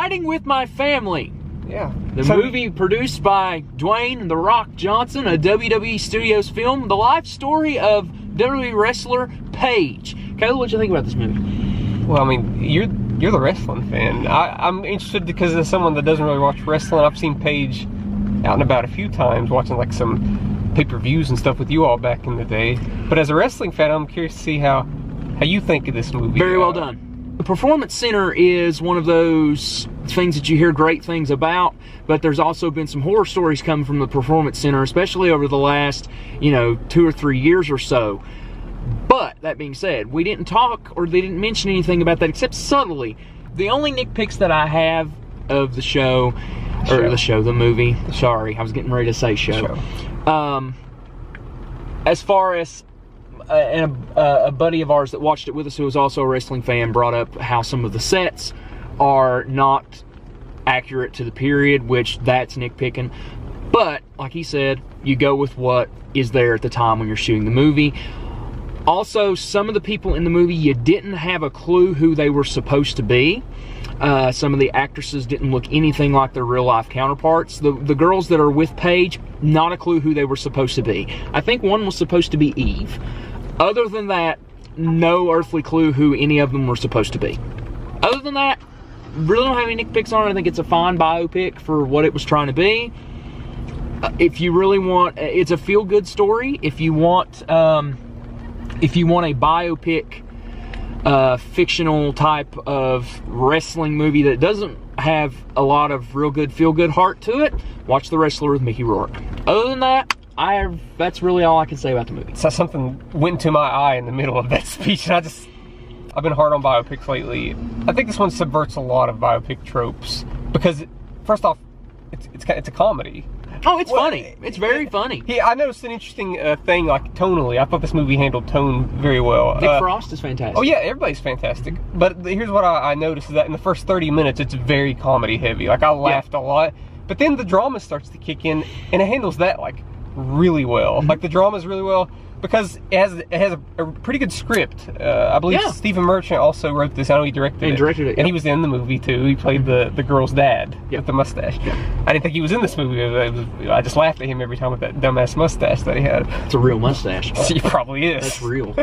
Fighting with My Family. Yeah. The movie produced by Dwayne "The Rock" Johnson, a WWE Studios film, the life story of WWE wrestler Paige. Caleb, what do you think about this movie? Well, I mean, you're the wrestling fan. I'm interested because as someone that doesn't really watch wrestling, I've seen Paige out and about a few times, watching like some pay-per-views and stuff with you all back in the day. But as a wrestling fan, I'm curious to see how you think of this movie. Very well done. The Performance Center is one of those things that you hear great things about, but there's also been some horror stories coming from the Performance Center, especially over the last, 2 or 3 years or so. But, that being said, we didn't talk, or they didn't mention anything about that, except subtly. The only nitpicks that I have of the show, the movie, sorry, I was getting ready to say show. As far as a buddy of ours that watched it with us, who was also a wrestling fan, brought up how some of the sets are not accurate to the period, which that's nitpicking. But, like he said, you go with what is there at the time when you're shooting the movie. Also, some of the people in the movie, you didn't have a clue who they were supposed to be. Some of the actresses didn't look anything like their real-life counterparts. The girls that are with Paige, not a clue who they were supposed to be. I think one was supposed to be Eve. Other than that, no earthly clue who any of them were supposed to be. Other than that, really don't have any nitpicks on it. I think it's a fine biopic for what it was trying to be. If you really want, it's a feel-good story. If you want a biopic, fictional type of wrestling movie that doesn't have a lot of real good feel-good heart to it, watch The Wrestler with Mickey Rourke. Other than that, that's really all I can say about the movie. So something went into my eye in the middle of that speech, and I've been hard on biopics lately. I think this one subverts a lot of biopic tropes because, first off, it's a comedy. Oh, it's funny. It's very funny. Yeah, I noticed an interesting thing, like tonally. I thought this movie handled tone very well. Nick Frost is fantastic. Oh yeah, everybody's fantastic. But here's what I noticed, is that in the first 30 minutes, it's very comedy heavy. Like, I laughed a lot. But then the drama starts to kick in, and it handles that, like, really well. Like, the drama's really well because it has a pretty good script. I believe Stephen Merchant also wrote this. I know he directed it. And he was in the movie too. He played the girl's dad with the mustache. I didn't think he was in this movie. I just laughed at him every time with that dumbass mustache that he had. It's a real mustache. He probably is. That's real.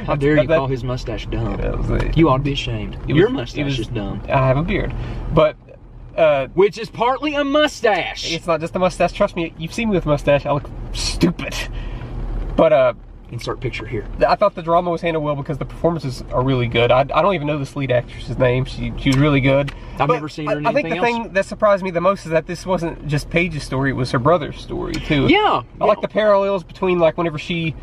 How dare you call his mustache dumb? You ought to be ashamed. Your mustache is dumb. I have a beard. But which is partly a mustache. It's not just a mustache. Trust me, you've seen me with a mustache. I look stupid. But insert picture here. I thought the drama was handled well because the performances are really good. I don't even know this lead actress's name. She was really good. I've never seen her in anything else. I think the thing that surprised me the most is that this wasn't just Paige's story. It was her brother's story too. Yeah. I like the parallels between, like, whenever she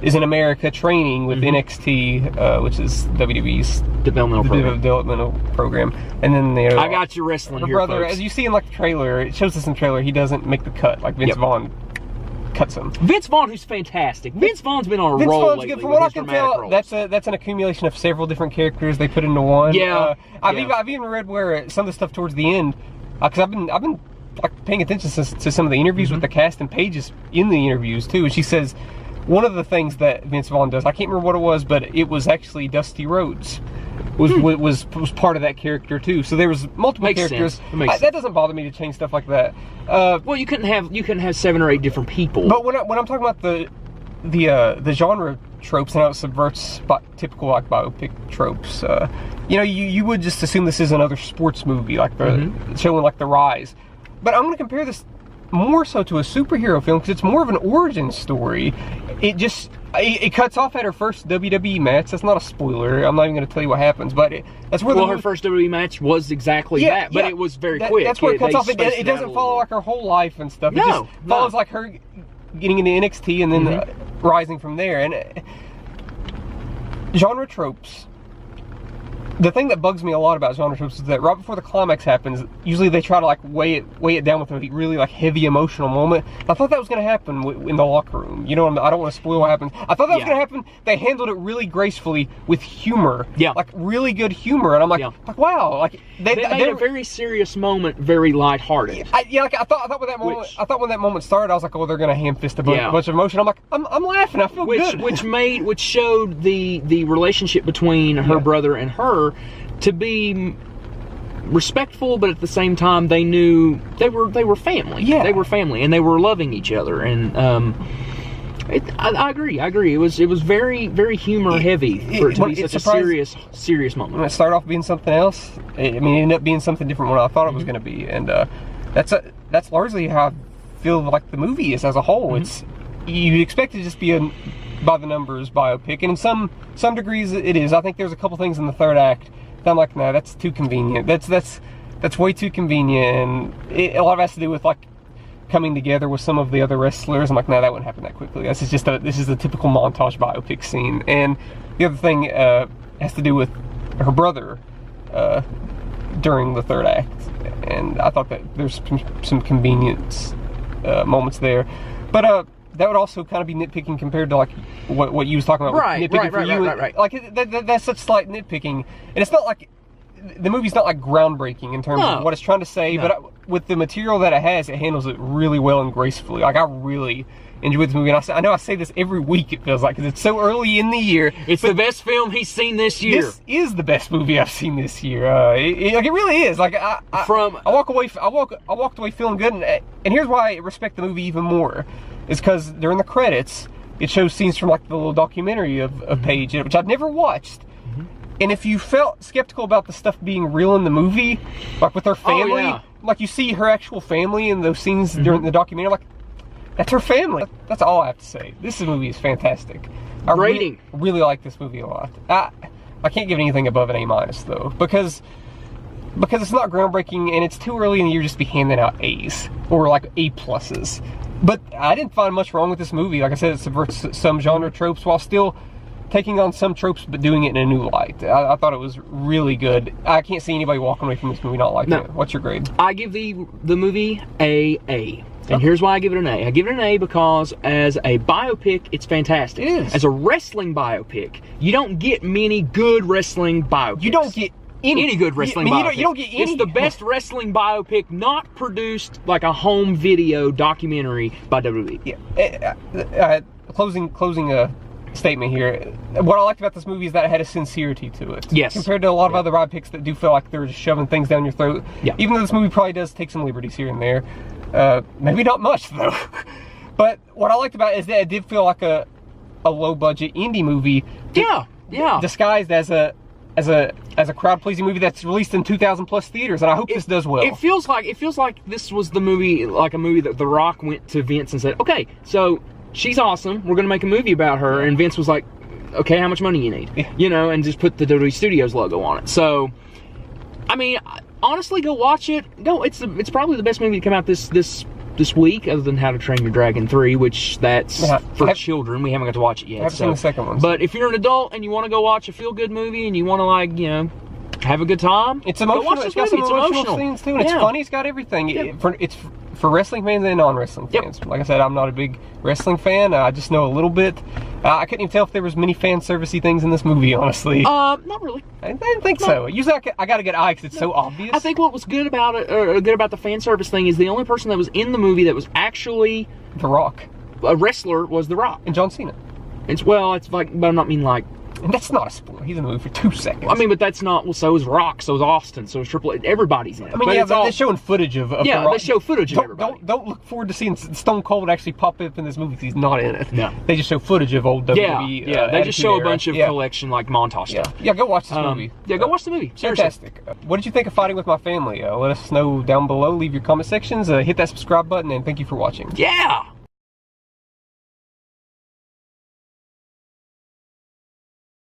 is in America training with NXT, which is WWE's developmental program, and then I got you wrestling her here, brother, folks. as you see in, like, the trailer, it shows us in the trailer, he doesn't make the cut like Vince Vaughn cuts him. Vince Vaughn, who's fantastic. Vince Vaughn's been on a roll lately. From what I can tell, that's an accumulation of several different characters they put into one. Yeah. I've even read where some of the stuff towards the end, because I've been like paying attention to some of the interviews with the cast, and Paige is in the interviews too, and she says one of the things that Vince Vaughn does, I can't remember what it was, but it was actually Dusty Rhodes was part of that character too. So there was multiple characters. That doesn't bother me to change stuff like that. Well, you couldn't have 7 or 8 different people. But when I'm talking about the genre tropes and how it subverts typical, like, biopic tropes, you would just assume this is another sports movie, like showing, like, the rise. But I'm going to compare this more so to a superhero film because it's more of an origin story. It cuts off at her first WWE match. That's not a spoiler. I'm not even going to tell you what happens, but that's where her first WWE match was exactly that, but it was very quick. That's where it cuts off. It doesn't follow, like, her whole life and stuff. It just follows like her getting into NXT and then rising from there. And genre tropes. The thing that bugs me a lot about genre tropes is that right before the climax happens, usually they try to, like, weigh it down with a really, like, heavy emotional moment. I thought that was going to happen in the locker room. You know, I don't want to spoil what happens. I thought that was going to happen. They handled it really gracefully with humor. Yeah. Like, really good humor. And I'm like, wow. Like, they made a very serious moment very lighthearted. I thought when that moment started, I was like, oh, they're going to ham-fist a bunch of emotion. I'm like, I'm laughing. I feel good. Which showed the relationship between her brother and her to be respectful, but at the same time, they knew they were family. Yeah. They were family, and they were loving each other. And I agree. It was very, very humor heavy for it to be such a serious moment. When it started off being something else, I mean, it ended up being something different from what I thought it was going to be, and that's largely how I feel like the movie is as a whole. It's you expect it to just be a by the numbers biopic, and in some degrees it is. I think there's a couple things in the third act that I'm like, nah, that's too convenient. That's way too convenient, and a lot of it has to do with like coming together with some of the other wrestlers. I'm like, nah, that wouldn't happen that quickly. This is a typical montage biopic scene. And the other thing has to do with her brother during the third act, and I thought that there's some convenience moments there, but that would also kind of be nitpicking compared to like what you was talking about. Right. Like that's such slight nitpicking, and it's not like the movie's not like groundbreaking in terms of what it's trying to say, but with the material that it has, it handles it really well and gracefully. Like, I really enjoyed this movie, and I know I say this every week, it feels like, because it's so early in the year. It's the best film he's seen this year. This is the best movie I've seen this year. It really is. Like, I walked away feeling good, and here's why I respect the movie even more. Is because during the credits, it shows scenes from like the little documentary of Paige, which I've never watched. And if you felt skeptical about the stuff being real in the movie, like with her family, like you see her actual family in those scenes during the documentary, like, that's her family. That's all I have to say. This movie is fantastic. I really like this movie a lot. I can't give anything above an A- though, because it's not groundbreaking, and it's too early in the year just to be handing out A's or like A+. But I didn't find much wrong with this movie. Like I said, it subverts some genre tropes while still taking on some tropes, but doing it in a new light. I thought it was really good. I can't see anybody walking away from this movie not liking it. What's your grade? I give the movie a A. And here's why I give it an A. I give it an A because as a biopic, it's fantastic. It is. As a wrestling biopic, you don't get many good wrestling biopics. You don't get any good wrestling biopic. You don't get any. It's the best wrestling biopic not produced like a home video documentary by WWE. Yeah. Closing statement here. What I liked about this movie is that it had a sincerity to it. Yes. Compared to a lot of other biopics that do feel like they're just shoving things down your throat. Yeah. Even though this movie probably does take some liberties here and there. Maybe not much though. But what I liked about it is that it did feel like a low budget indie movie. Yeah. Disguised as a crowd pleasing movie that's released in 2,000 plus theaters, and I hope this does well. It feels like this was the movie, like a movie that The Rock went to Vince and said, okay, so she's awesome, we're gonna make a movie about her, and Vince was like, okay, how much money you need? Yeah. You know, and just put the WWE Studios logo on it. So, I mean, honestly, go watch it. It's probably the best movie to come out this week, other than How to Train Your Dragon 3, which that's for children. We haven't got to watch it yet. I haven't seen the second one. But if you're an adult and you want to go watch a feel-good movie and you want to, like, you know, have a good time, it's emotional. It's got some emotional scenes too, and it's funny. It's got everything. It's for wrestling fans and non-wrestling fans. Like I said, I'm not a big wrestling fan. I just know a little bit. I couldn't even tell if there was many fan servicey things in this movie, honestly. Not really. I didn't think so. Usually I got a good eye because it's so obvious. I think what was good about it, or good about the fan service thing, is the only person that was in the movie that was actually The Rock, a wrestler, was The Rock and John Cena. It's like, but I don't mean like. And that's not a spoiler. He's in the movie for 2 seconds. I mean, but that's not. Well, so is Rock, so is Austin, so is Triple H. Everybody's in it. I mean, but they're showing footage of The Rock. They show footage of everybody. Don't look forward to seeing Stone Cold actually pop up in this movie because he's not in it. No. They just show footage of old WWE. They just show a bunch of collection, like, montage stuff. Yeah, go watch this movie. Yeah, go watch the movie. Seriously. Fantastic. What did you think of Fighting With My Family? Let us know down below. Leave your comment sections. Hit that subscribe button, and thank you for watching. Yeah!